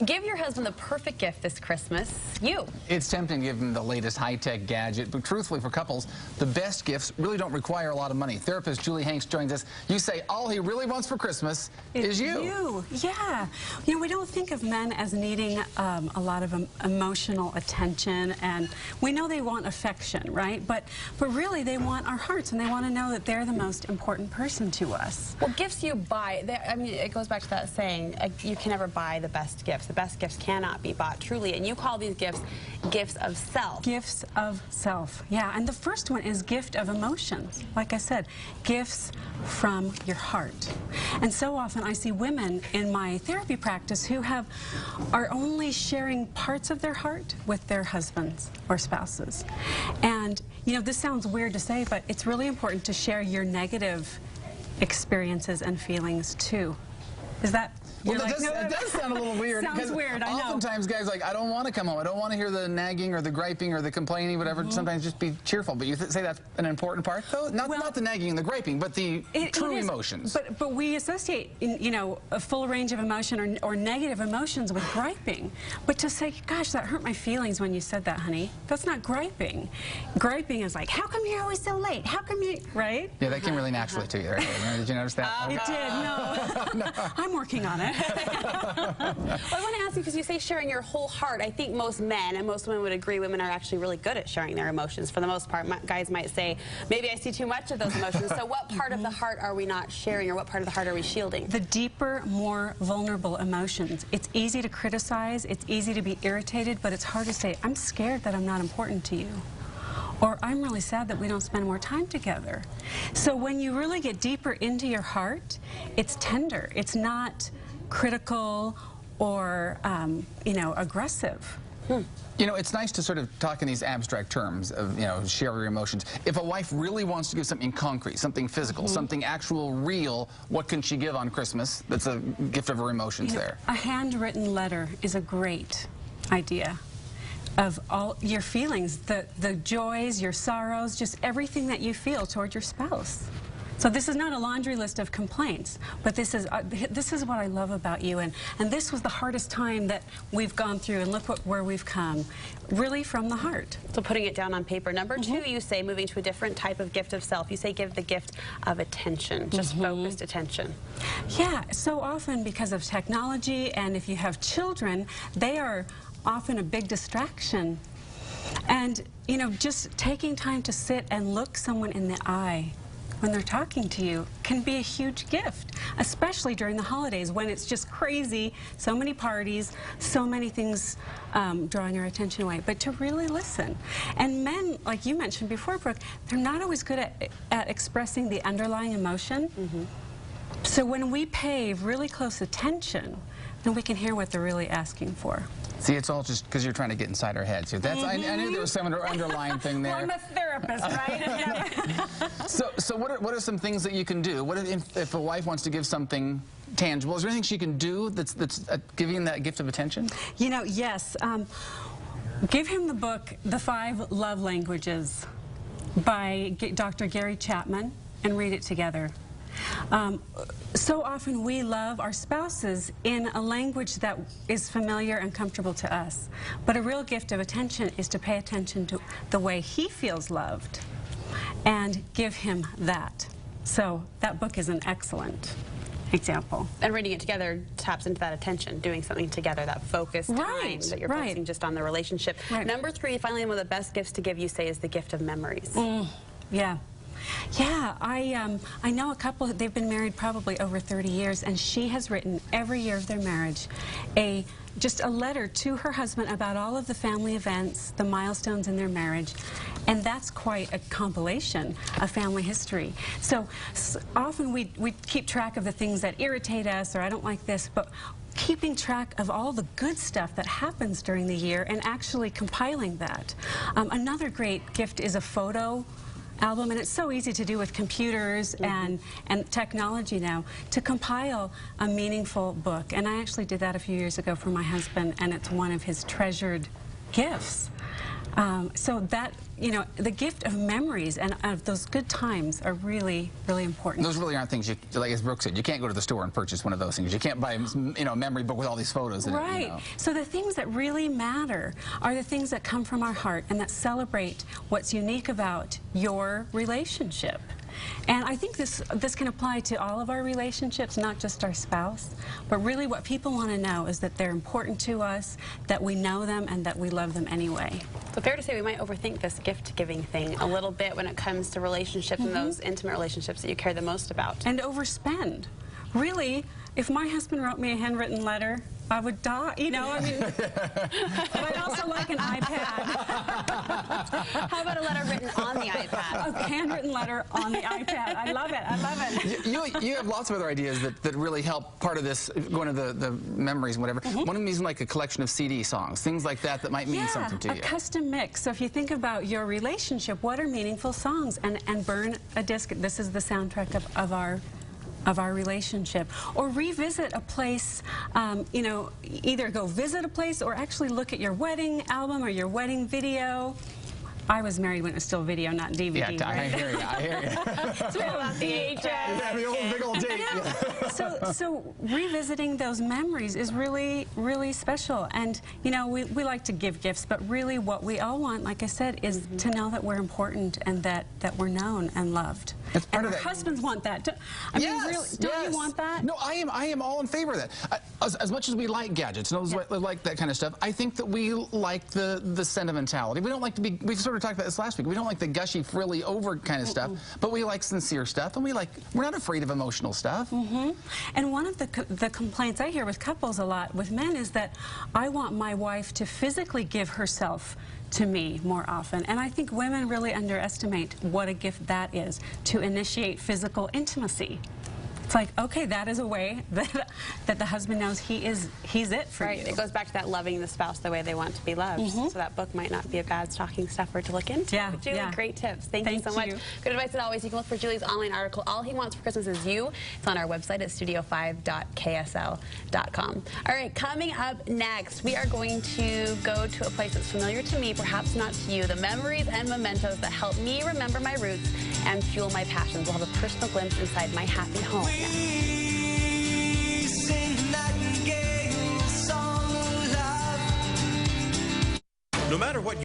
Give your husband the perfect gift this Christmas. You. It's tempting to give him the latest high-tech gadget, but truthfully for couples, the best gifts really don't require a lot of money. Therapist Julie Hanks joins us. You say all he really wants for Christmas is you. Yeah. You know, we don't think of men as needing a lot of emotional attention, and we know they want affection, right? But really they want our hearts, and they want to know that they're the most important person to us. Well, gifts you buy, I mean, it goes back to that saying, you can never buy the best gifts. The best gifts cannot be bought, truly. And you call these gifts gifts of self. Gifts of self, yeah. And the first one is gift of emotions. Like I said, gifts from your heart. And so often I see women in my therapy practice who are only sharing parts of their heart with their husbands or spouses. And, you know, this sounds weird to say, but it's really important to share your negative experiences and feelings too. Is that... Well, it does sound a little weird. Sounds weird, I know. Oftentimes guys are like, I don't want to come home. I don't want to hear the nagging or the griping or the complaining, whatever. Sometimes just be cheerful. But you say that's an important part, though? Not the nagging and the griping, but the true emotions. But we associate, you know, a full range of emotion or negative emotions with griping. But to say, gosh, that hurt my feelings when you said that, honey, that's not griping. Griping is like, how come you're always so late? How come you, right? Yeah, that came really naturally to you. Right? Did you notice that? It did, no. I'm working on it. Well, I want to ask you, because you say sharing your whole heart. I think most men and most women would agree women are actually really good at sharing their emotions. For the most part, guys might say, maybe I see too much of those emotions. So what part of the heart are we not sharing, or what part of the heart are we shielding? The deeper, more vulnerable emotions. It's easy to criticize, it's easy to be irritated, but it's hard to say, I'm scared that I'm not important to you. Or I'm really sad that we don't spend more time together. So when you really get deeper into your heart, it's tender. It's not critical or, you know, aggressive. You know, it's nice to sort of talk in these abstract terms of, you know, share your emotions. If a wife really wants to give something concrete, something physical, something actual, real, what can she give on Christmas that's a gift of her emotions there? A handwritten letter is a great idea of all your feelings, the joys, your sorrows, just everything that you feel toward your spouse. So this is not a laundry list of complaints, but this is what I love about you, and this was the hardest time that we've gone through, and look where we've come, really from the heart. So putting it down on paper. Number two, you say, moving to a different type of gift of self, you say give the gift of attention, just focused attention. Yeah, so often because of technology, and if you have children, they are often a big distraction. And, you know, just taking time to sit and look someone in the eye when they're talking to you can be a huge gift, especially during the holidays when it's just crazy, so many parties, so many things drawing our attention away, but to really listen. And men, like you mentioned before, Brooke, they're not always good at expressing the underlying emotion. So when we pay really close attention, then we can hear what they're really asking for. See, it's all just because you're trying to get inside our heads. That's, I knew there was some underlying thing there. Well, I'm a therapist, right? So what are some things that you can do? What if a wife wants to give something tangible? Is there anything she can do that's giving that gift of attention? You know, yes. Give him the book, The 5 Love Languages by Dr. Gary Chapman, and read it together. So often we love our spouses in a language that is familiar and comfortable to us. But a real gift of attention is to pay attention to the way he feels loved and give him that. So that book is an excellent example. And reading it together taps into that attention, doing something together, that focused time that you're focusing just on the relationship. Number 3, finally, one of the best gifts to give, you say, is the gift of memories. Yeah. Yeah, I know a couple, they've been married probably over 30 years, and she has written every year of their marriage just a letter to her husband about all of the family events, the milestones in their marriage, and that's quite a compilation of family history. So often we keep track of the things that irritate us, or I don't like this, but keeping track of all the good stuff that happens during the year and actually compiling that. Another great gift is a photo album, and it's so easy to do with computers and technology now, to compile a meaningful book. And I actually did that a few years ago for my husband, and it's one of his treasured gifts. So that, you know, the gift of memories and of those good times are really, really important. Those really aren't things, like as Brooke said, you can't go to the store and purchase one of those things. You can't buy, you know, a memory book with all these photos in it. Right. You know. So the things that really matter are the things that come from our heart and that celebrate what's unique about your relationship. And I think this can apply to all of our relationships, not just our spouse. But really what people want to know is that they're important to us, that we know them, and that we love them anyway. So fair to say we might overthink this gift-giving thing a little bit when it comes to relationships and those intimate relationships that you care the most about. And overspend. Really, if my husband wrote me a handwritten letter, I would die, you know, I mean, but I'd also like an iPad. How about a letter written on the iPad? A handwritten letter on the iPad. I love it. I love it. You have lots of other ideas that really help part of this, going to the memories and whatever. One of them is like a collection of CD songs, things like that might mean something to you. A custom mix. So if you think about your relationship, what are meaningful songs? And burn a disc. This is the soundtrack of our relationship. Or revisit a place, you know, either go visit a place or actually look at your wedding album or your wedding video. I was married when it was still video, not DVD. Yeah, right? I hear you. I hear you. It's all about the VHS. Yeah, the old big old tape. Yeah. So revisiting those memories is really, really special. And, you know, we like to give gifts, but really what we all want, like I said, is to know that we're important and that we're known and loved. It's part and of our that. husbands want that. I mean, really, don't you want that? No, I am all in favor of that. As much as we like gadgets, and like that kind of stuff, I think that we like the sentimentality. We don't like to be, we sort of talked about this last week, we don't like the gushy, frilly, over kind of stuff, but we like sincere stuff, and we're not afraid of emotional stuff. And one of the complaints I hear with couples a lot, with men, is that I want my wife to physically give herself to me more often. And I think women really underestimate what a gift that is, to initiate physical intimacy. It's like, okay, that is a way that the husband knows he's it for you. It goes back to that loving the spouse the way they want to be loved. So that book might not be a bad stocking stuffer to look into. Yeah, Julie, great tips. Thank you so much. Good advice as always. You can look for Julie's online article, All He Wants for Christmas Is You. It's on our website at studio5.ksl.com. All right, coming up next, we are going to go to a place that's familiar to me, perhaps not to you, the memories and mementos that help me remember my roots and fuel my passions. We'll have a personal glimpse inside my happy home. No matter what